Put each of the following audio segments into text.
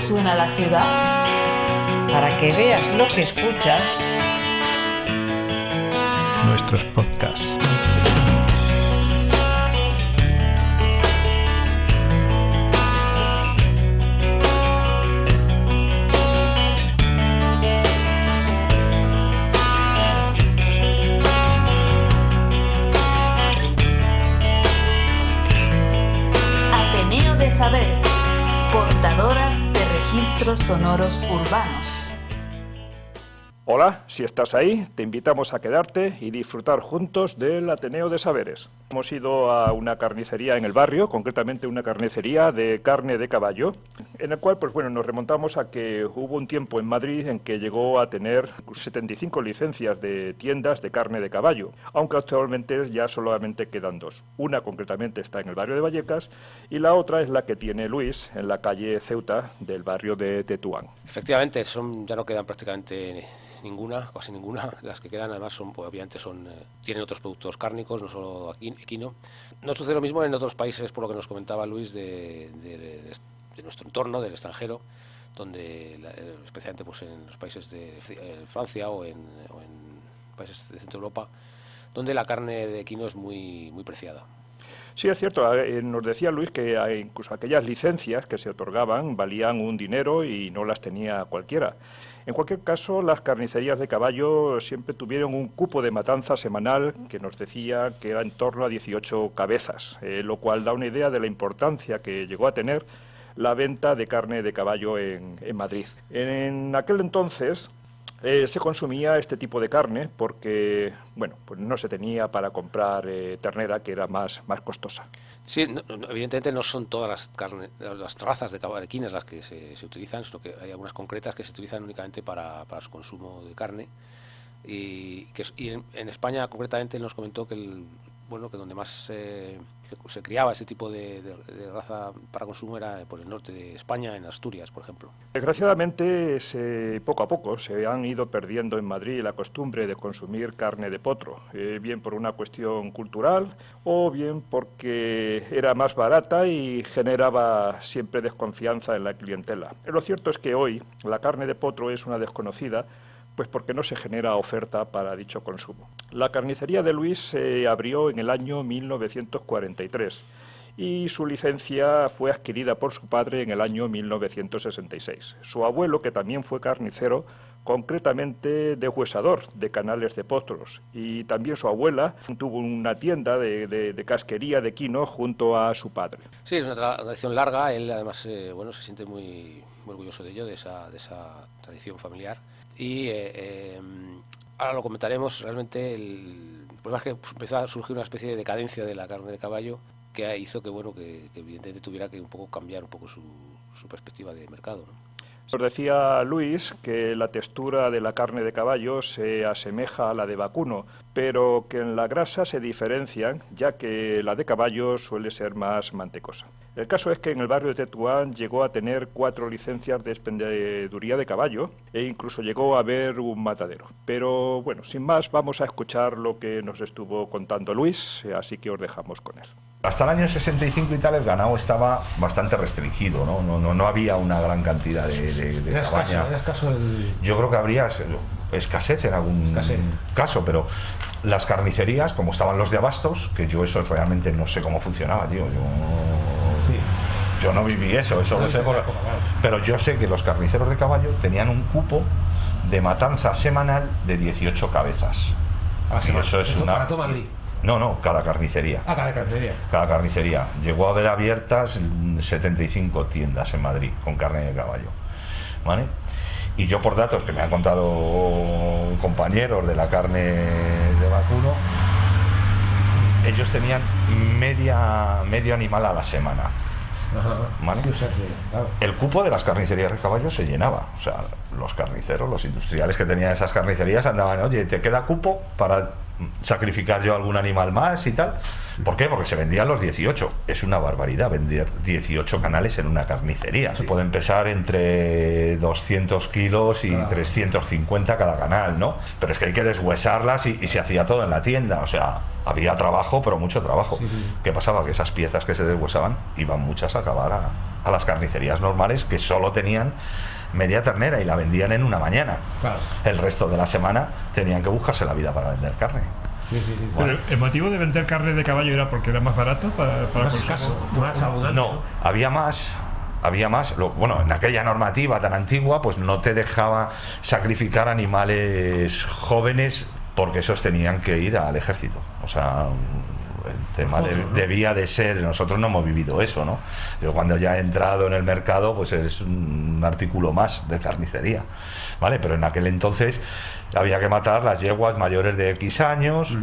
suena la ciudad? Para que veas lo que escuchas. Nuestros podcasts. Ateneo de Saberes, portadoras de registros sonoros urbanos. Hola, si estás ahí, te invitamos a quedarte y disfrutar juntos del Ateneo de Saberes. Hemos ido a una carnicería en el barrio, concretamente una carnicería de carne de caballo, en el cual nos remontamos a que hubo un tiempo en Madrid en que llegó a tener 75 licencias de tiendas de carne de caballo, aunque actualmente ya solamente quedan dos. Una concretamente está en el barrio de Vallecas y la otra es la que tiene Luis en la calle Ceuta del barrio de Tetuán. Efectivamente, ya no quedan prácticamente casi ninguna. Las que quedan además tienen otros productos cárnicos, no solo equino. No sucede lo mismo en otros países, por lo que nos comentaba Luis, de nuestro entorno, del extranjero, donde especialmente en los países de Francia o en países de Centro Europa, donde la carne de equino es muy, muy preciada. Sí, es cierto. Nos decía Luis que incluso aquellas licencias que se otorgaban valían un dinero y no las tenía cualquiera. En cualquier caso, las carnicerías de caballo siempre tuvieron un cupo de matanza semanal que nos decía que era en torno a 18 cabezas, lo cual da una idea de la importancia que llegó a tener la venta de carne de caballo en Madrid. En aquel entonces se consumía este tipo de carne porque no se tenía para comprar ternera, que era más costosa. Sí, evidentemente no son todas las razas de equinas las que se utilizan, sino que hay algunas concretas que se utilizan únicamente para su consumo de carne. Y en España concretamente nos comentó que donde más se criaba ese tipo de raza para consumo era por el norte de España, en Asturias, por ejemplo. Desgraciadamente, poco a poco se han ido perdiendo en Madrid la costumbre de consumir carne de potro, bien por una cuestión cultural o bien porque era más barata y generaba siempre desconfianza en la clientela. Lo cierto es que hoy la carne de potro es una desconocida, pues porque no se genera oferta para dicho consumo. La carnicería de Luis se abrió en el año 1943 y su licencia fue adquirida por su padre en el año 1966. Su abuelo, que también fue carnicero, concretamente deshuesador de canales de potros, y también su abuela tuvo una tienda de casquería de equino junto a su padre. Sí, es una tradición larga. Él además se siente muy, muy orgulloso de ello, de esa tradición familiar. Y ahora lo comentaremos. Realmente el problema es que empezó a surgir una especie de decadencia de la carne de caballo que hizo que evidentemente tuviera que un poco cambiar un poco su perspectiva de mercado, ¿no? Nos decía Luis que la textura de la carne de caballo se asemeja a la de vacuno, pero que en la grasa se diferencian, ya que la de caballo suele ser más mantecosa. El caso es que en el barrio de Tetuán llegó a tener 4 licencias de expendeduría de caballo e incluso llegó a haber un matadero. Pero sin más, vamos a escuchar lo que nos estuvo contando Luis, así que os dejamos con él. Hasta el año 65 y tal el ganado estaba bastante restringido, no había una gran cantidad de cabaña. Era escaso Yo creo que habría escasez en algún caso, pero las carnicerías, como estaban los de abastos, que yo eso realmente no sé cómo funcionaba, tío. Yo no viví eso lo sé pero yo sé que los carniceros de caballo tenían un cupo de matanza semanal de 18 cabezas. Y eso es para todo Madrid. No, cada carnicería. Cada carnicería. Cada carnicería. Llegó a haber abiertas 75 tiendas en Madrid con carne de caballo, ¿vale? Y yo, por datos que me han contado compañeros de la carne de vacuno, ellos tenían medio animal a la semana. ¿Vale? Sí, claro. El cupo de las carnicerías de caballo se llenaba. O sea, los carniceros, los industriales que tenían esas carnicerías andaban, oye, ¿te queda cupo para sacrificar yo algún animal más y tal? ¿Por qué? Porque se vendían los 18. Es una barbaridad vender 18 canales en una carnicería. Se pueden pesar entre 200 kilos y 350 cada canal, ¿no? Pero es que hay que deshuesarlas y se hacía todo en la tienda. O sea, había trabajo, pero mucho trabajo. ¿Qué pasaba? Que esas piezas que se deshuesaban iban muchas a acabar a las carnicerías normales, que solo tenían media ternera y la vendían en una mañana. Claro. El resto de la semana tenían que buscarse la vida para vender carne. Bueno. Pero el motivo de vender carne de caballo era porque era más barato para más escaso, más abundante. No, había más. Bueno, en aquella normativa tan antigua, pues no te dejaba sacrificar animales jóvenes porque esos tenían que ir al ejército. O sea, el tema debía de ser, nosotros no hemos vivido eso, ¿no? Yo cuando ya he entrado en el mercado, pues es un artículo más de carnicería, ¿vale? Pero en aquel entonces había que matar las yeguas mayores de X años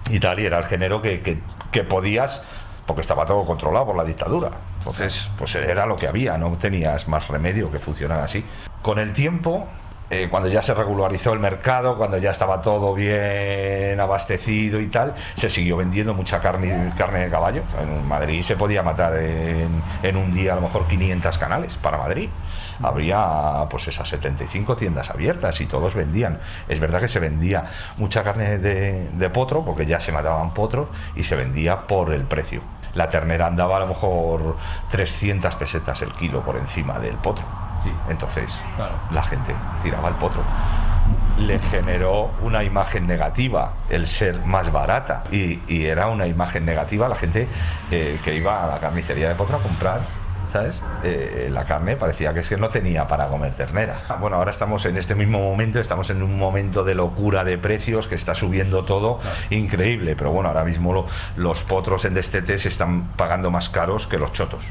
y tal, y era el género que podías, porque estaba todo controlado por la dictadura. Entonces, pues era lo que había, no tenías más remedio que funcionar así. Con el tiempo, cuando ya se regularizó el mercado, cuando ya estaba todo bien abastecido y tal, se siguió vendiendo mucha carne de caballo. En Madrid se podía matar en un día a lo mejor 500 canales para Madrid. Habría pues esas 75 tiendas abiertas y todos vendían. Es verdad que se vendía mucha carne de potro, porque ya se mataban potros y se vendía por el precio. La ternera andaba a lo mejor 300 pesetas el kilo por encima del potro. Entonces, claro, la gente tiraba el potro. Le generó una imagen negativa el ser más barata y era una imagen negativa la gente que iba a la carnicería de potro a comprar, ¿sabes? La carne parecía que es que no tenía para comer ternera. Bueno, ahora estamos en este mismo momento, estamos en un momento de locura de precios que está subiendo todo, claro, increíble, pero bueno, ahora mismo los potros en destete se están pagando más caros que los chotos,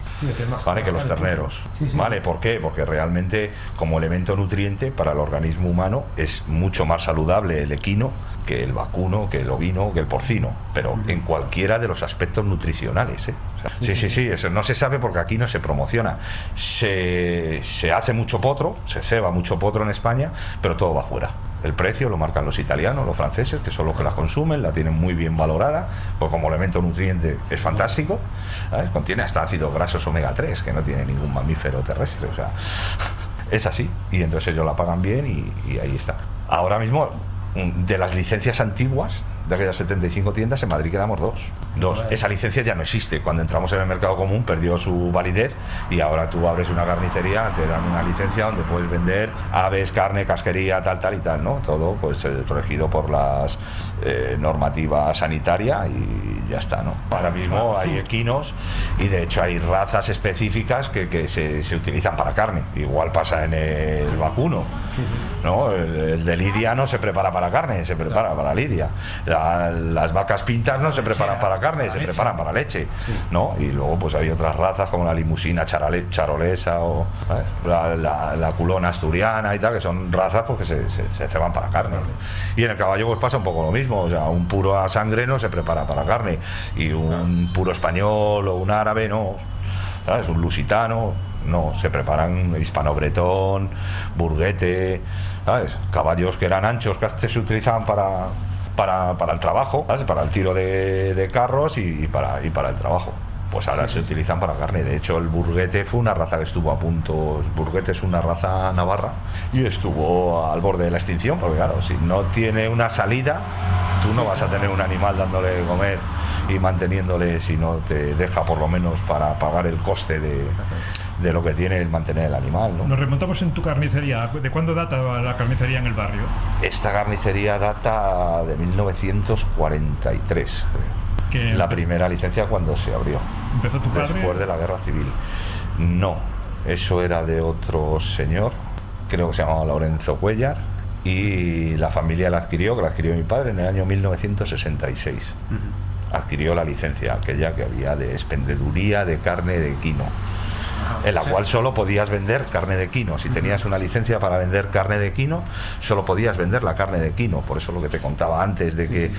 ¿vale? Que los terneros, ¿vale? ¿Por qué? Porque realmente como elemento nutriente para el organismo humano es mucho más saludable el equino que el vacuno, que el ovino, que el porcino, pero en cualquiera de los aspectos nutricionales, ¿eh? O sea, sí, eso no se sabe porque aquí no se promociona. Se hace mucho potro, se ceba mucho potro en España, pero todo va fuera. El precio lo marcan los italianos, los franceses, que son los que la consumen, la tienen muy bien valorada, pues como elemento nutriente es fantástico, ¿sabes? Contiene hasta ácidos grasos omega 3, que no tiene ningún mamífero terrestre, o sea, es así, y entonces ellos la pagan bien y ahí está. Ahora mismo, de las licencias antiguas, de aquellas 75 tiendas, en Madrid quedamos dos. Esa licencia ya no existe. Cuando entramos en el mercado común perdió su validez y ahora tú abres una carnicería, te dan una licencia donde puedes vender aves, carne, casquería, tal y tal, ¿no? Todo pues regido por las normativas sanitarias y ya está, ¿no? Ahora mismo hay equinos y de hecho hay razas específicas que se utilizan para carne. Igual pasa en el vacuno, ¿no? El de lidia no se prepara para carne, se prepara para lidia. Las vacas pintas no se preparan para carne, se preparan para leche, ¿no? Y luego pues hay otras razas como la limusina charolesa o la culona asturiana y tal, que son razas pues que se ceban para carne. Y en el caballo pues pasa un poco lo mismo, o sea, un puro a sangre no se prepara para carne y un puro español o un árabe no, ¿sabes? Un lusitano no, se preparan hispano-bretón, burguete, ¿sabes? Caballos que eran anchos que se utilizaban para el trabajo, ¿sabes? Para el tiro de carros y para el trabajo. Pues ahora se utilizan para carne. De hecho, el burguete fue una raza que estuvo a punto. El burguete es una raza navarra y estuvo al borde de la extinción, porque claro, si no tiene una salida, tú no vas a tener un animal dándole de comer y manteniéndole si no te deja por lo menos para pagar el coste de lo que tiene el mantener el animal, ¿no? Nos remontamos en tu carnicería. ¿De cuándo data la carnicería en el barrio? Esta carnicería data de 1943, creo. La primera licencia cuando se abrió. ¿Empezó tu padre? Después de la Guerra Civil. No, eso era de otro señor, creo que se llamaba Lorenzo Cuellar, y la familia la adquirió mi padre en el año 1966. Adquirió la licencia aquella que había de expendeduría de carne de equino, en la cual solo podías vender carne de equino. Si tenías una licencia para vender carne de equino, solo podías vender la carne de equino. Por eso lo que te contaba antes de que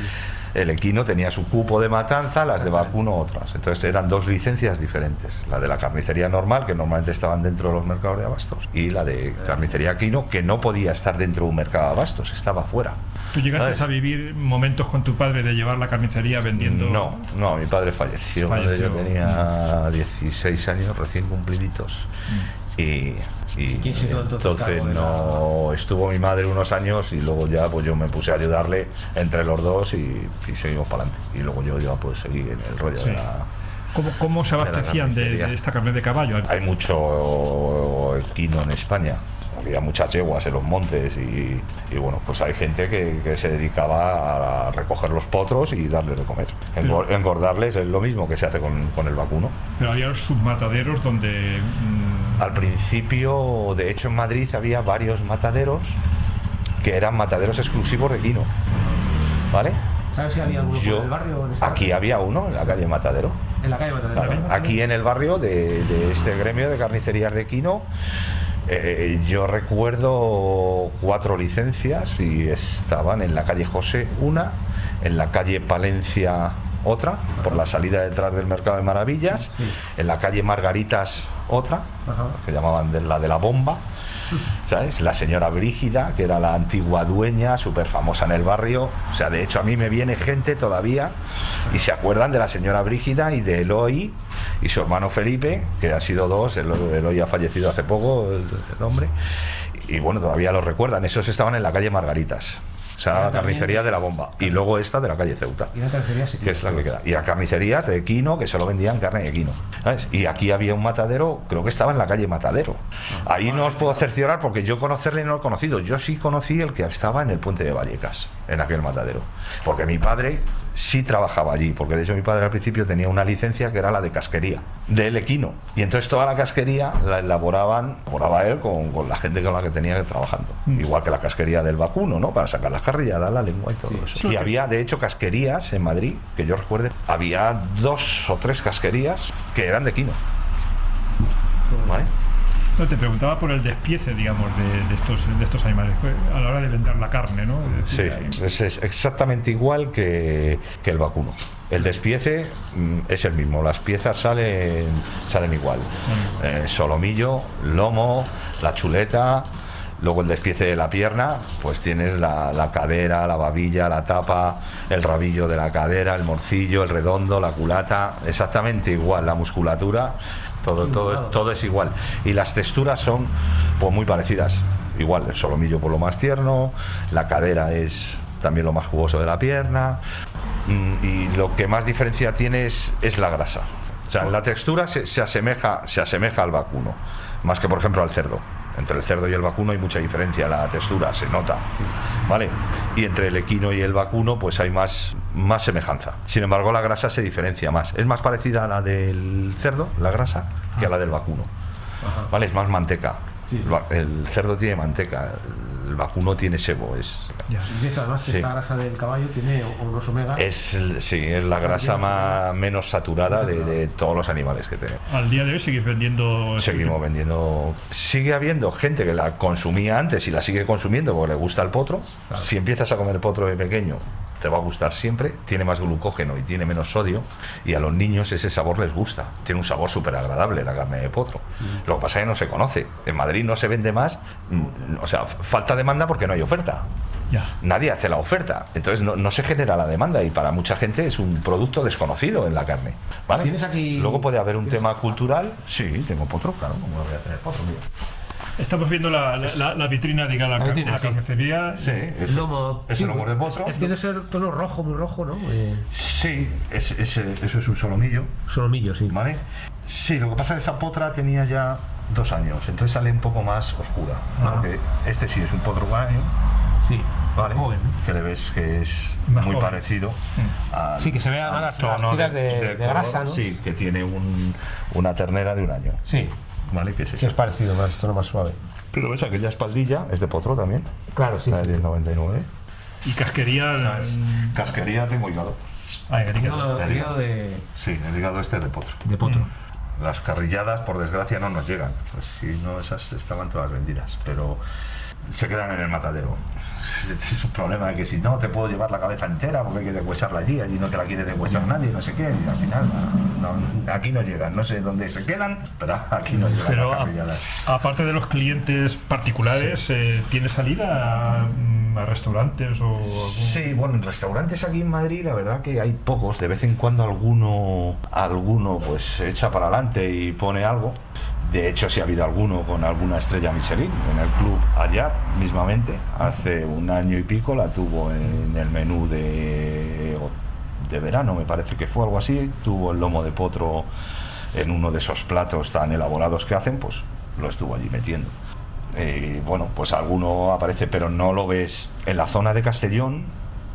el equino tenía su cupo de matanza, las de vacuno otras. Entonces eran 2 licencias diferentes, la de la carnicería normal, que normalmente estaban dentro de los mercados de abastos, y la de carnicería equino, que no podía estar dentro de un mercado de abastos, estaba fuera. ¿Tú llegaste ¿Sabes? a vivir momentos con tu padre de llevar la carnicería vendiendo? No, mi padre falleció cuando yo tenía 16 años recién cumpliditos. Y ¿Quién se quedó entonces no estuvo mi madre unos años y luego ya pues yo me puse a ayudarle entre los dos y seguimos para adelante. Y luego yo ya pues seguí en el rollo de la... ¿Cómo se abastecían de esta carne de caballo? Hay mucho equino en España. Había muchas yeguas en los montes y bueno, pues hay gente que se dedicaba a recoger los potros y darles de comer. Engordarles es lo mismo que se hace con el vacuno. Pero había sus mataderos donde... Al principio, de hecho en Madrid había varios mataderos que eran mataderos exclusivos de equino. ¿Vale? ¿Sabes si había alguno en el barrio? Aquí había uno en la calle Matadero. En la calle Matadero. Claro, aquí en el barrio de este gremio de carnicerías de equino. Yo recuerdo 4 licencias y estaban en la calle José una, en la calle Palencia otra, por la salida detrás del Mercado de Maravillas, en la calle Margaritas otra, que llamaban la de la bomba, ¿sabes? La señora Brígida, que era la antigua dueña, súper famosa en el barrio. O sea, de hecho a mí me viene gente todavía y se acuerdan de la señora Brígida y de Eloy y su hermano Felipe, que han sido 2, Eloy ha fallecido hace poco, el hombre, y bueno, todavía lo recuerdan. Esos estaban en la calle Margaritas. O sea, la carnicería de la bomba. Y luego esta de la calle Ceuta, Y la carnicería sí, que es la que queda. Y las carnicerías de equino, que solo vendían carne de equino, ¿sabes? Y aquí había un matadero, creo que estaba en la calle Matadero. Ahí no os puedo cerciorar porque yo conocerle no lo he conocido. Yo sí conocí el que estaba en el puente de Vallecas, en aquel matadero. Porque mi padre sí trabajaba allí, porque de hecho mi padre al principio tenía una licencia que era la de casquería, del equino. Y entonces toda la casquería la elaboraba él con la gente con la que tenía trabajando. Igual que la casquería del vacuno, ¿no? Para sacar las carrilladas, la lengua y todo eso. Y había, de hecho, casquerías en Madrid, que yo recuerde, había 2 o 3 casquerías que eran de equino. ¿Vale? No, te preguntaba por el despiece, digamos, de estos animales a la hora de vender la carne, ¿no? Es decir, Sí, es exactamente igual que el vacuno. El despiece es el mismo, las piezas salen igual. Solomillo, lomo, la chuleta. Luego el despiece de la pierna, pues tienes la cadera, la babilla, la tapa, el rabillo de la cadera, el morcillo, el redondo, la culata, exactamente igual, la musculatura, todo es igual. Y las texturas son pues muy parecidas, igual, el solomillo por lo más tierno, la cadera es también lo más jugoso de la pierna, y lo que más diferencia tiene es la grasa. O sea, la textura se asemeja al vacuno, más que por ejemplo al cerdo. Entre el cerdo y el vacuno hay mucha diferencia, la textura se nota, ¿vale? Y entre el equino y el vacuno pues hay más semejanza. Sin embargo, la grasa se diferencia más. Es más parecida a la del cerdo, la grasa, que a la del vacuno. ¿Vale? Es más manteca. Sí. El cerdo tiene manteca, el vacuno tiene sebo. Y eso, además, que esta grasa del caballo tiene unos omegas. Es la grasa menos saturada de todos los animales que tenemos. Al día de hoy seguís vendiendo... Seguimos vendiendo. Sigue habiendo gente que la consumía antes y la sigue consumiendo porque le gusta el potro. Claro. Si empiezas a comer potro de pequeño, te va a gustar siempre. Tiene más glucógeno y tiene menos sodio. Y a los niños ese sabor les gusta. Tiene un sabor súper agradable la carne de potro. Lo que pasa es que no se conoce. En Madrid no se vende más. O sea, falta demanda porque no hay oferta. Ya. Nadie hace la oferta, entonces no se genera la demanda y para mucha gente es un producto desconocido en la carne, ¿vale? ¿Tienes aquí... Luego puede haber un tema cultural. Sí, tengo potro, claro, ¿cómo no voy a tener potro? Mira. Estamos viendo la vitrina de la carnicería. Sí, es lomo. Es el lomo de potro. Tiene ese tono rojo, muy rojo, ¿no? Sí, eso es un solomillo. Solomillo, sí. ¿Vale? Sí, lo que pasa es que esa potra tenía ya 2 años, entonces sale un poco más oscura. Porque este sí es un potro guaño. Sí, vale, joven. Que le ves que es más muy joven. Parecido al, sí, que se vean las tiras de color, grasa, ¿no? Sí, que tiene una ternera de 1 año. Sí, vale, que es sí, es parecido, más tono más suave. Pero ves, aquella espaldilla es de potro también. Claro, sí. La de 1099. Y casquería. Casquería tengo hígado. El hígado de... Sí, el hígado este es de potro. De potro. Las carrilladas, por desgracia, no nos llegan. Pues si no, esas estaban todas vendidas. Pero se quedan en el matadero. Es un problema de que si no te puedo llevar la cabeza entera porque hay que deshuesarla allí no te la quiere deshuesar nadie, no sé qué, y al final aquí no llegan, no sé dónde se quedan, pero aquí no llegan. Pero las carrilladas. aparte de los clientes particulares, ¿tiene salida a restaurantes o algún... Sí, bueno, en restaurantes aquí en Madrid la verdad que hay pocos, de vez en cuando alguno pues echa para adelante y pone algo. De hecho, sí ha habido alguno con alguna estrella Michelin, en el Club Ayat mismamente, hace un año y pico la tuvo en el menú de verano, me parece que fue algo así, tuvo el lomo de potro en uno de esos platos tan elaborados que hacen, pues lo estuvo allí metiendo. Bueno, pues alguno aparece, pero no lo ves en la zona de Castellón,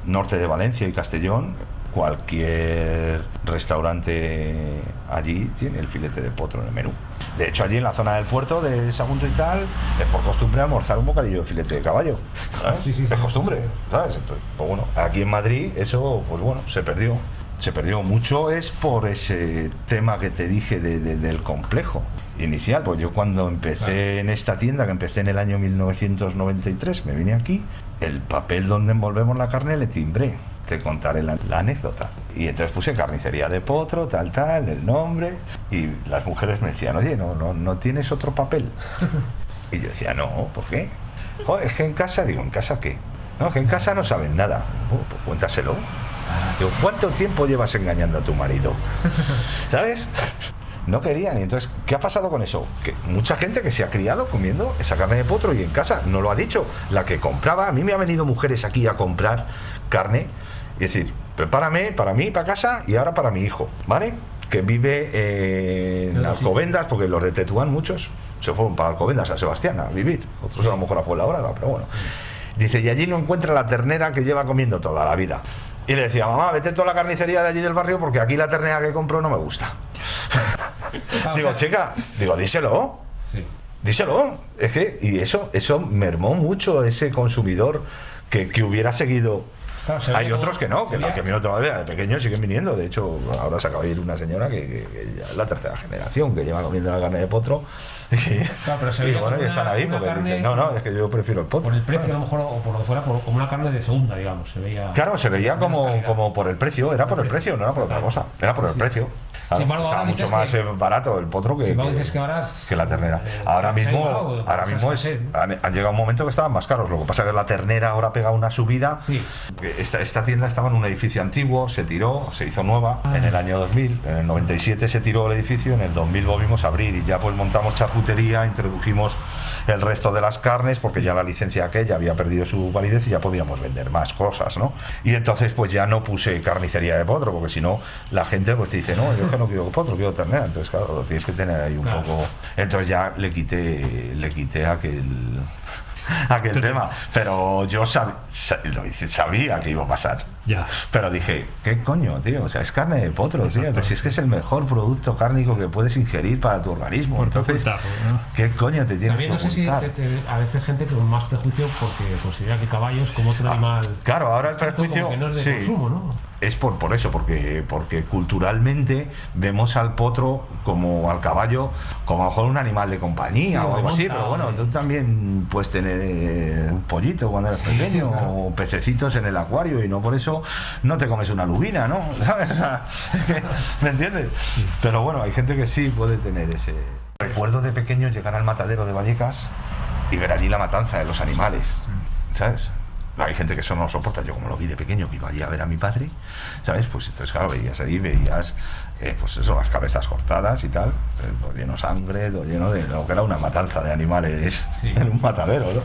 norte de Valencia y Castellón. Cualquier restaurante allí tiene el filete de potro en el menú. De hecho, allí en la zona del puerto de Sagunto y tal, es por costumbre almorzar un bocadillo de filete de caballo, ¿sabes? Sí, es costumbre, ¿sabes? Entonces, pues bueno, aquí en Madrid eso, pues bueno, se perdió mucho. Es por ese tema que te dije del complejo inicial. Pues yo cuando empecé en esta tienda, que empecé en el año 1993, me vine aquí, el papel donde envolvemos la carne le timbré. Te contaré la anécdota. Y entonces puse carnicería de potro, tal, el nombre, y las mujeres me decían, oye, ¿no tienes otro papel? Y yo decía, no, ¿por qué? Joder, es que en casa, digo, ¿en casa qué? No, es que en casa no saben nada. Pues cuéntaselo. Digo, ¿cuánto tiempo llevas engañando a tu marido? ¿Sabes? No querían. Y entonces, ¿qué ha pasado con eso? Que mucha gente que se ha criado comiendo esa carne de potro y en casa no lo ha dicho. La que compraba, a mí me han venido mujeres aquí a comprar carne y decir, prepárame para mí, para casa y ahora para mi hijo, ¿vale? Que vive en Alcobendas, porque los de Tetuán muchos se fueron para Alcobendas, a Sebastián, a vivir. Otros a lo mejor a Fuenlabrada, pero bueno. Dice, y allí no encuentra la ternera que lleva comiendo toda la vida. Y le decía, mamá, vete toda la carnicería de allí del barrio porque aquí la ternera que compro no me gusta. Digo, chica, díselo. Sí. Díselo. Es que, y eso mermó mucho ese consumidor que hubiera seguido. Claro, hay otros que no, que vino todavía de pequeños, siguen viniendo. De hecho, ahora se acaba de ir una señora que ya es la tercera generación que lleva comiendo la carne de potro. Claro, pero y bueno, y están ahí porque dicen, no, es que yo prefiero el potro. Por el precio, a lo mejor, o por lo que fuera, como una carne de segunda, digamos. Se veía, claro, se veía como por el precio, era por el precio, no era por otra cosa, era por el precio. Claro, estaba mucho más barato el potro que la ternera. Ahora mismo han llegado un momento que estaban más caros. Lo que pasa es que la ternera ahora pega una subida. Sí. Esta tienda estaba en un edificio antiguo, se tiró, se hizo nueva en el año 2000. En el 97 se tiró el edificio, en el 2000 volvimos a abrir y ya pues montamos charcutería, introdujimos el resto de las carnes porque ya la licencia aquella había perdido su validez y ya podíamos vender más cosas, ¿no? Y entonces pues ya no puse carnicería de potro porque si no la gente pues te dice, no, yo que no quiero potro, quiero ternera. Entonces claro, lo tienes que tener ahí un poco. Entonces ya le quité aquel tema, pero yo sabía que iba a pasar. Ya. Pero dije, ¿qué coño, tío? O sea, es carne de potro, tío. Pero si es que es el mejor producto cárnico que puedes ingerir para tu organismo. Por entonces, ¿no? ¿Qué coño te tienes que ocultar? También no sé si a veces gente con más prejuicio porque considera que caballos como otro animal. Claro, ahora el prejuicio que no es de consumo, ¿no? Es por eso, porque culturalmente vemos al potro como al caballo, como a lo mejor un animal de compañía o algo así, pero bueno, tú también puedes tener un pollito cuando eres pequeño o pececitos en el acuario y no por eso no te comes una lubina, ¿no? ¿Sabes? ¿Me entiendes? Pero bueno, hay gente que sí puede tener ese. Recuerdo de pequeño llegar al matadero de Vallecas y ver allí la matanza de los animales, ¿sabes? Hay gente que eso no lo soporta. Yo como lo vi de pequeño, que iba allí a ver a mi padre, ¿sabes? Pues entonces claro, veías pues eso, las cabezas cortadas y tal, todo lleno de sangre, todo lleno de lo que era una matanza de animales en un matadero, ¿no?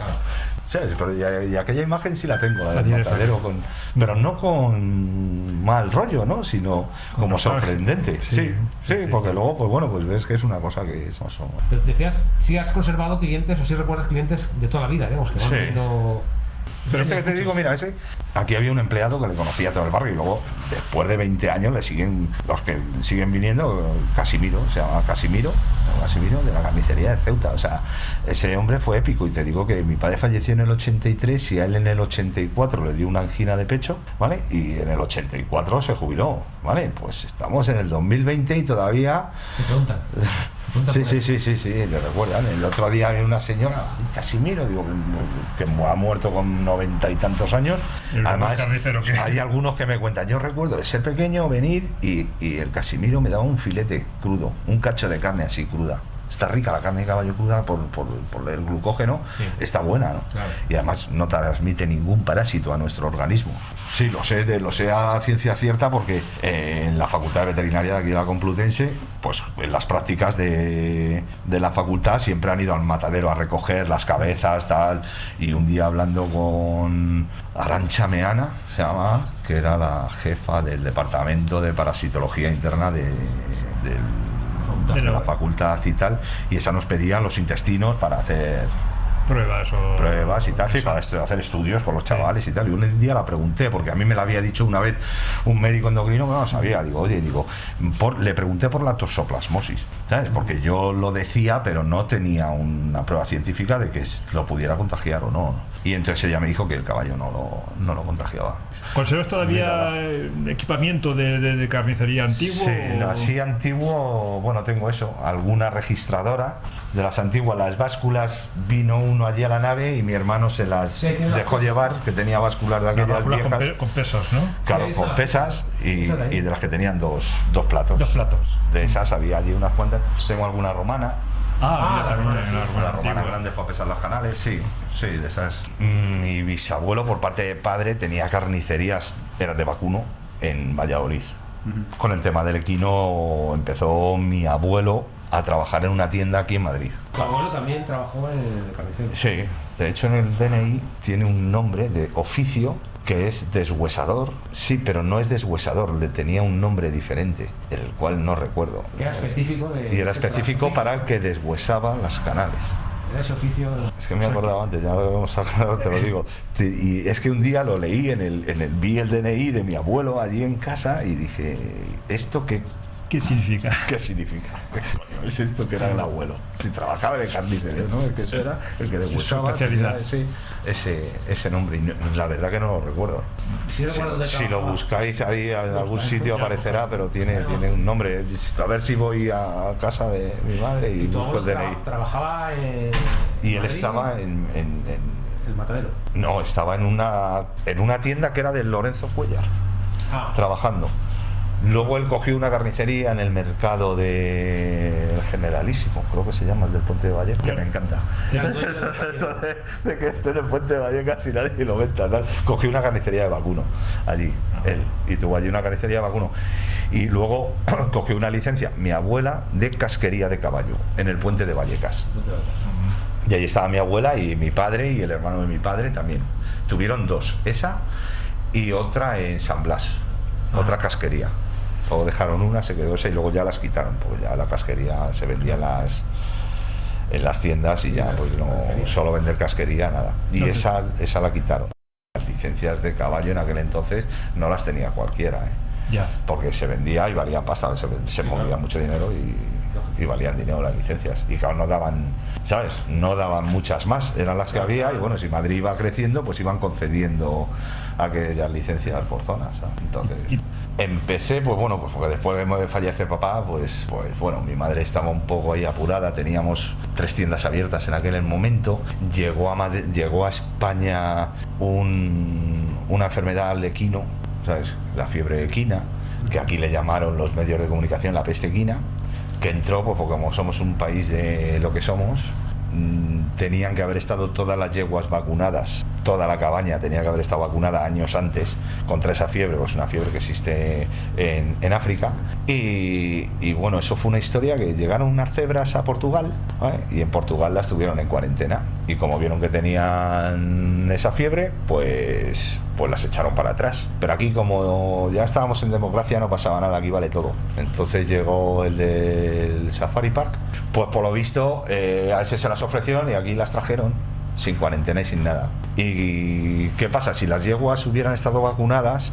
¿Sabes? Pero y aquella imagen sí la tengo, la del matadero, pero no con mal rollo, ¿no? Sino como sorprendente. Sí, porque luego, pues bueno, pues ves que es una cosa que es. Pero decías, si has conservado clientes o si recuerdas clientes de toda la vida, digamos, que van viendo. Pero que te digo, mira, aquí había un empleado que le conocía a todo el barrio y luego, después de 20 años, los que siguen viniendo, Casimiro, se llama Casimiro de la carnicería de Ceuta. O sea, ese hombre fue épico y te digo que mi padre falleció en el 83 y a él en el 84 le dio una angina de pecho, ¿vale? Y en el 84 se jubiló, ¿vale? Pues estamos en el 2020 y todavía... ¿Te preguntan? Sí, le recuerdan. El otro día hay una señora, Casimiro, digo, que ha muerto con 90 y tantos años. Además, hay algunos que me cuentan, yo recuerdo de ser pequeño, venir y el Casimiro me daba un filete crudo, un cacho de carne así cruda. Está rica la carne de caballo cruda por el glucógeno, está buena, ¿no? Claro. Y además no transmite ningún parásito a nuestro organismo. Sí, lo sé a ciencia cierta porque en la Facultad de Veterinaria de aquí de la Complutense, pues en las prácticas de la facultad siempre han ido al matadero a recoger las cabezas, tal, y un día hablando con Arantxa Meana, se llama, que era la jefa del departamento de parasitología interna de la facultad y tal, y esa nos pedían los intestinos para hacer pruebas y tal, sí, para hacer estudios con los chavales y tal. Y un día la pregunté, porque a mí me la había dicho una vez un médico endocrino que no lo sabía. Le pregunté por la toxoplasmosis, ¿sabes? Porque yo lo decía, pero no tenía una prueba científica de que lo pudiera contagiar o no. Y entonces ella me dijo que el caballo no lo contagiaba. ¿Conservas todavía equipamiento de carnicería antiguo? Sí, así antiguo, bueno, tengo eso, alguna registradora de las antiguas, las básculas, vino uno allí a la nave y mi hermano se las dejó llevar, que tenía básculas de aquellas viejas. Con pesas, ¿no? Claro, con pesas y de las que tenían dos platos. Dos platos. De esas había allí unas cuantas, tengo alguna romana. La romana grande para pesar los canales, sí, de esas. Mi bisabuelo por parte de padre tenía carnicerías, era de vacuno, en Valladolid. Con el tema del equino empezó mi abuelo a trabajar en una tienda aquí en Madrid. ¿Tu abuelo también trabajó en carnicería? Sí, de hecho en el DNI tiene un nombre de oficio que es deshuesador, sí, pero no es deshuesador, le tenía un nombre diferente, el cual no recuerdo. Era específico y era específico para el que deshuesaba las canales. Era ese oficio. Es que me acordaba antes, ya lo hemos hablado, te lo digo. Y es que un día lo leí vi el DNI de mi abuelo allí en casa y dije, ¿esto qué significa? ¿Qué significa? ¿Qué coño es esto que era el abuelo? Si trabajaba de carnicero, ¿no? El que eso era el que deshuesaba. Ese nombre, y la verdad que no lo recuerdo. Si lo buscáis ahí en algún sitio aparecerá, pero tiene un nombre. A ver si voy a casa de mi madre y busco el DNI. ¿Trabajaba y él estaba en el matadero? No, estaba en una tienda que era del Lorenzo Cuellar, trabajando. Luego él cogió una carnicería en el mercado del Generalísimo, creo que se llama, el del Puente de Vallecas, que me encanta. Eso de que esté en el Puente de Vallecas y nadie lo venta, tal. Cogió una carnicería de vacuno allí, él, y tuvo allí una carnicería de vacuno. Y luego cogió una licencia, mi abuela, de casquería de caballo, en el Puente de Vallecas. Y ahí estaba mi abuela y mi padre y el hermano de mi padre también. Tuvieron dos, esa y otra en San Blas, otra casquería. O dejaron una, se quedó esa y luego ya las quitaron, porque ya la casquería se vendía en las tiendas y ya pues no, solo vender casquería, nada. Y esa la quitaron. Las licencias de caballo en aquel entonces no las tenía cualquiera, Ya. Porque se vendía y valían pasta, se movía mucho dinero y valían dinero las licencias. Y claro, no daban, ¿sabes? No daban muchas más, eran las que había y bueno, si Madrid iba creciendo, pues iban concediendo aquellas licencias por zonas, ¿sabes? Entonces empecé, pues bueno, pues porque después de fallecer papá, pues bueno, mi madre estaba un poco ahí apurada, teníamos 3 tiendas abiertas en aquel momento, llegó a España una enfermedad al equino, ¿sabes? La fiebre equina, que aquí le llamaron los medios de comunicación la peste equina, que entró, pues porque como somos un país de lo que somos, tenían que haber estado todas las yeguas vacunadas, toda la cabaña tenía que haber estado vacunada años antes contra esa fiebre, pues una fiebre que existe en África. Y bueno, eso fue una historia que llegaron unas cebras a Portugal, ¿vale? Y en Portugal las tuvieron en cuarentena y como vieron que tenían esa fiebre, pues las echaron para atrás. Pero aquí, como ya estábamos en democracia, no pasaba nada, aquí vale todo. Entonces llegó el del Safari Park, pues por lo visto a ese se las ofrecieron y aquí las trajeron sin cuarentena y sin nada. ¿Y qué pasa? Si las yeguas hubieran estado vacunadas,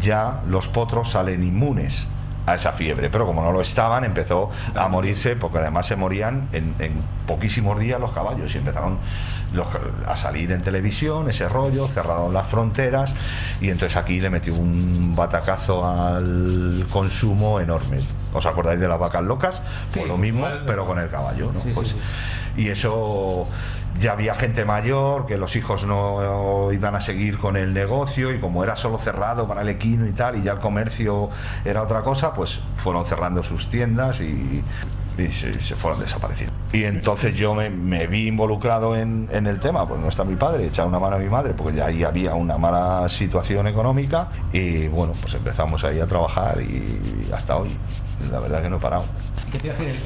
ya los potros salen inmunes a esa fiebre, pero como no lo estaban, empezó a morirse, porque además se morían en poquísimos días los caballos y empezaron a salir en televisión, ese rollo, cerraron las fronteras y entonces aquí le metió un batacazo al consumo enorme. ¿Os acordáis de las vacas locas? Pues lo mismo, pero con el caballo, ¿no? Sí, pues, sí. Y eso, ya había gente mayor, que los hijos no iban a seguir con el negocio y como era solo cerrado para el equino y tal, y ya el comercio era otra cosa, pues fueron cerrando sus tiendas y se fueron desapareciendo. Y entonces yo me vi involucrado en el tema, pues no está mi padre, echar una mano a mi madre, porque ya ahí había una mala situación económica y bueno, pues empezamos ahí a trabajar y hasta hoy, la verdad que no he parado. ¿Qué te iba a decir?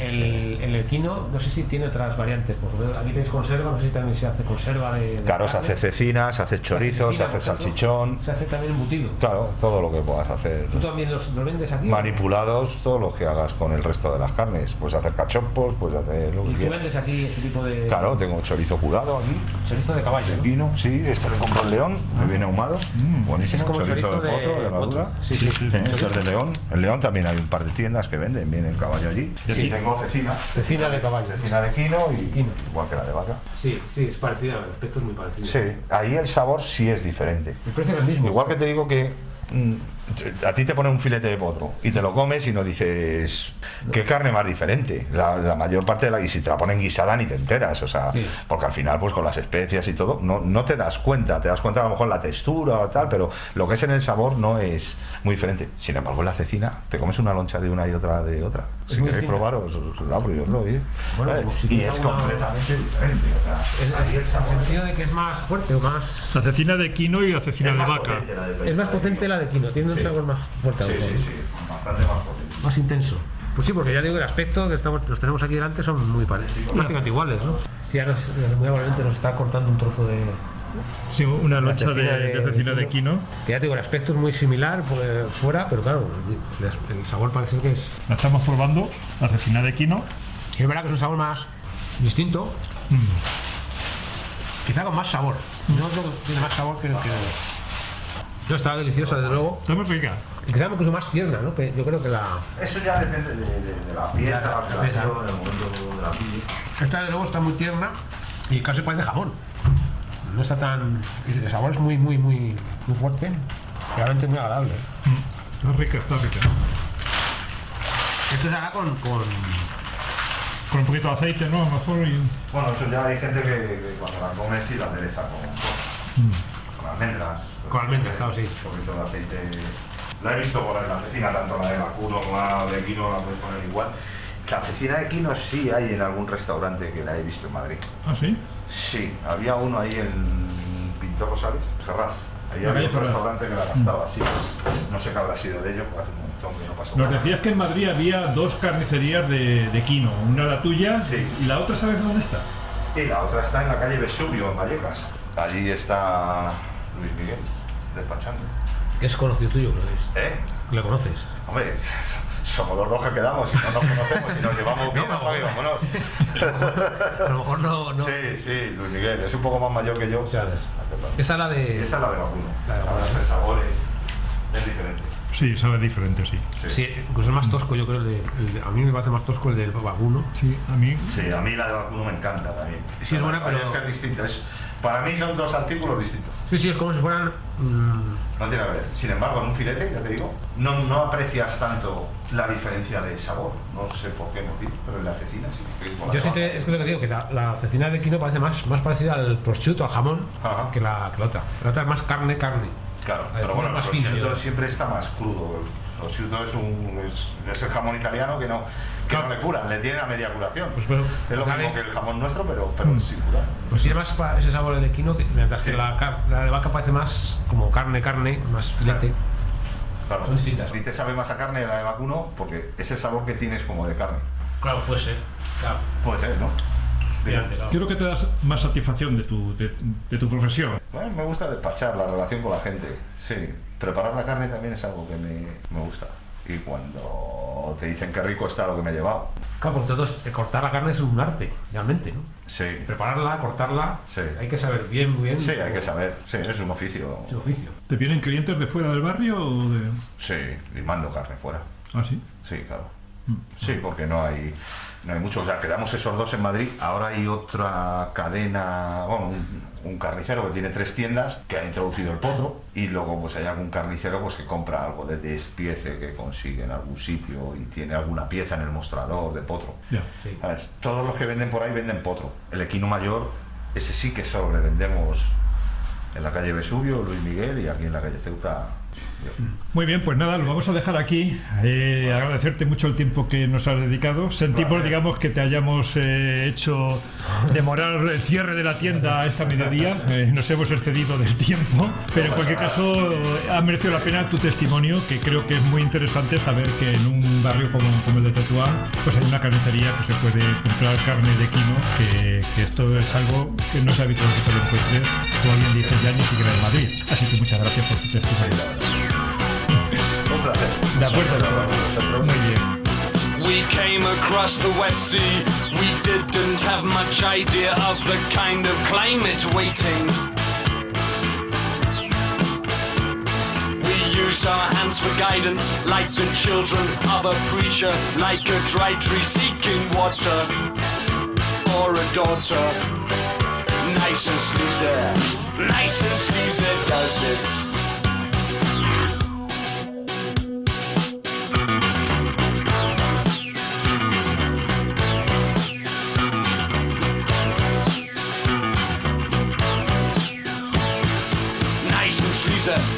El equino, no sé si tiene otras variantes, porque aquí tenéis conserva, no sé si también se hace conserva de Claro, se carne. hace cecina, se hace chorizo, se hace salchichón, Se hace también embutido. claro, todo lo que puedas hacer. ¿Tú también los vendes aquí? Manipulados, todos los que hagas con el resto de las carnes. Puedes hacer cachopos, puedes hacer lo que ¿Y tú quieras. vendes aquí ese tipo de Claro, tengo chorizo curado aquí. chorizo de caballo? ¿no? Equino, sí, este le compro el león, me viene ahumado. Buenísimo, Es como chorizo de potro, de madura. Sí, sí, sí. Este es de león. El león también hay un par de tiendas que venden, viene el caballo allí. Y tengo cecina. Cecina de caballo. Cecina de equino y Equino. igual que la de vaca. Sí, sí, es parecida, el aspecto es muy parecido. Sí, ahí el sabor sí es diferente. El precio es el mismo. Igual que te digo que a ti te ponen un filete de potro y te lo comes y no dices qué carne más diferente. La mayor parte de la, y si te la ponen guisada ni te enteras, o sea, Sí. porque al final pues con las especias y todo no te das cuenta, te das cuenta a lo mejor la textura o tal, pero lo que es en el sabor no es muy diferente. Sin embargo en la cecina te comes una loncha de una y otra de otra. Es Si muy queréis distinta. probaros, os la abro y os doy. Bueno, ¿Sabes? como si Y tuviera es una- completamente diferente. O sea, ahí el ¿En sabor el sentido de que es más fuerte o más...? La cecina de equino y la cecina es de más vaca. potente la de Es más potente la de quino, tiene un Sí. sabor más fuerte. a lo Sí, mejor, sí, ¿no? sí, bastante más potente. Más intenso. Pues sí, porque ya digo, el aspecto que los tenemos aquí delante son muy parecidos, prácticamente iguales, ¿no? Sí, ya muy amablemente nos está cortando un trozo de... Sí, una loncha cecina de cecina de equino. Que ya te digo, el aspecto es muy similar fuera, pero claro, el sabor parece que es... La estamos probando, la cecina de equino. Y es verdad que es un sabor más distinto, quizá con más sabor. No creo que tiene más sabor que el que... No, está deliciosa, desde luego. Está muy rica. Y quizá incluso más tierna, ¿no? Que yo creo que la... Eso ya depende de la pieza, Ya, la la preparación, el momento de la piel. Esta de luego está muy tierna y casi parece jamón. No está tan... El sabor es muy fuerte. Realmente muy agradable. Está rica, está rica. Esto se hará con Con un poquito de aceite, ¿no? A lo mejor. Y... Bueno, eso ya hay gente que cuando la come sí la adereza con almendras. Con almendras, claro, sí. Un poquito de aceite. La he visto por en la cecina, tanto la de vacuno como la de equino la puedes poner igual. La cecina de equino sí hay en algún restaurante que la he visto en Madrid. ¿Ah, sí? Sí, había uno ahí en Pintor Rosales, Ferraz. Ahí La había calle un Ferraz. restaurante que la gastaba, sí. No sé qué habrá sido de ello, porque hace un montón que no pasó. Nos decías que en Madrid había dos carnicerías de equino. Una la tuya Sí. y la otra, ¿sabes dónde está? Y la otra está en la calle Vesubio, en Vallecas. Allí está Luis Miguel, despachando. Es conocido tuyo, creo que es. ¿Eh? ¿Le conoces? Hombre, somos los dos que quedamos y no nos conocemos y nos llevamos bien, No, apaga y vámonos. A lo mejor no... Sí, sí, Luis Miguel, es un poco más mayor que yo. O sea, esa es la Y de... esa es la de vacuno. La de vacuno. Los tres sabores es diferente. Sí, sabe diferente, sí. Sí, incluso es más tosco, yo creo, a mí me parece más tosco el del vacuno. Sí, a mí. Sí, a mí la de vacuno me encanta también. Sí, es buena, pero- Es que es distinta. Para mí son dos artículos distintos. Sí, sí, es como si fueran... No tiene que ver. Sin embargo, en un filete, ya te digo, no aprecias tanto la diferencia de sabor. No sé por qué motivo, pero en la cecina sí. Yo sí es que lo que digo, que la cecina de equino parece más parecida al prosciutto, al jamón, Ajá. que la otra. La otra es más carne. Claro, La de pero vacuno bueno, es el más fino, prosciutto yo- siempre está más crudo. El prosciutto es el jamón italiano que no le curan, le tienen a media curación. Pues, pero, es lo ¿sabe? mismo que el jamón nuestro, pero sin curar. Pues tiene más ese sabor el equino, mientras que Sí. la de vaca parece más como carne, más filete. Claro. Son distintas. A ti te sabe más a carne la de vacuno porque es el sabor que tienes como de carne. Claro, puede ser. Claro. Puede ser, ¿no? Claro. Creo que te das más satisfacción de tu profesión. Bueno, me gusta despachar la relación con la gente, sí. Preparar la carne también es algo que me gusta. Y cuando te dicen qué rico está lo que me he llevado. Claro, porque cortar la carne es un arte, realmente, ¿no? Sí, Prepararla, cortarla, Sí. hay que saber bien. sí, hay que saber. Sí, es un oficio. Es un oficio. ¿Te vienen clientes de fuera del barrio o de.? Sí, y mando carne fuera. ¿Ah, sí? Sí, claro. Sí, porque no hay mucho. O sea, quedamos esos dos en Madrid. Ahora hay otra cadena, bueno, un carnicero que tiene 3 tiendas que ha introducido el potro, y luego pues hay algún carnicero pues que compra algo de despiece que consigue en algún sitio y tiene alguna pieza en el mostrador de potro. Ya. Sí. ¿Sabes? Todos los que venden por ahí venden potro. El equino mayor, ese sí que sobrevendemos en la calle Vesubio, Luis Miguel, y aquí en la calle Ceuta. Muy bien, pues nada, lo vamos a dejar aquí. Agradecerte mucho el tiempo que nos has dedicado. Sentimos, digamos, que te hayamos hecho demorar el cierre de la tienda a esta mediodía. Nos hemos excedido del tiempo, pero en cualquier caso ha merecido la pena tu testimonio, que creo que es muy interesante saber que en un barrio como el de Tetuán pues hay una carnicería que se puede comprar carne de equino, que esto es algo que no es habitual que se lo encuentre, como bien dices, ya ni siquiera en Madrid. Así que muchas gracias por tu testimonio. Un placer. De acuerdo. Muy bien. We came across the West Sea. We didn't have much idea of the kind of climate waiting. We used our hands for guidance, like the children of a preacher, like a dry tree seeking water, or a daughter. Nice and sleazy does it.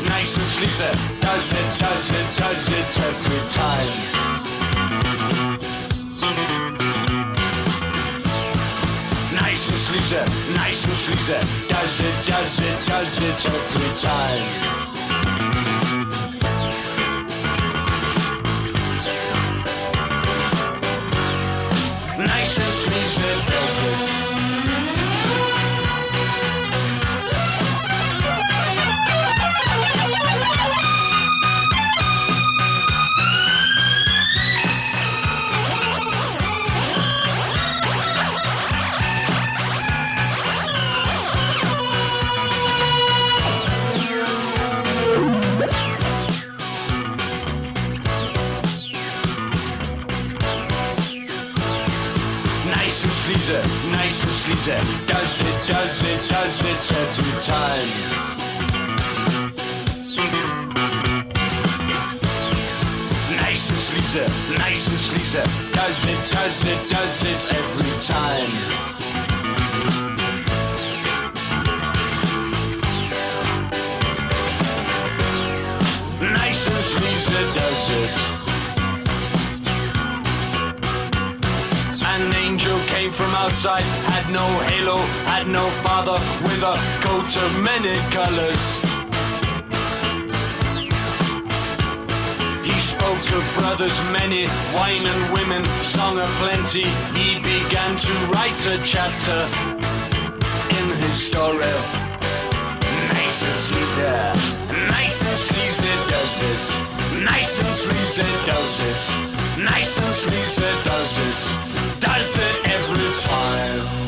Nice and sleazy, does it every time. Nice and sleazy, does it every time. Nice and sleazy, does it. Nice and sleazy, does it every time. Nice and sleazy, does it every time. Nice and sleazy, does it. An angel came from outside, had no halo, had no father, with a coat of many colors. He spoke of brothers many, wine and women, song of plenty. He began to write a chapter in his story. Nice and sleazy does it. Nice and sleazy does it. Nice and sleazy does it every time.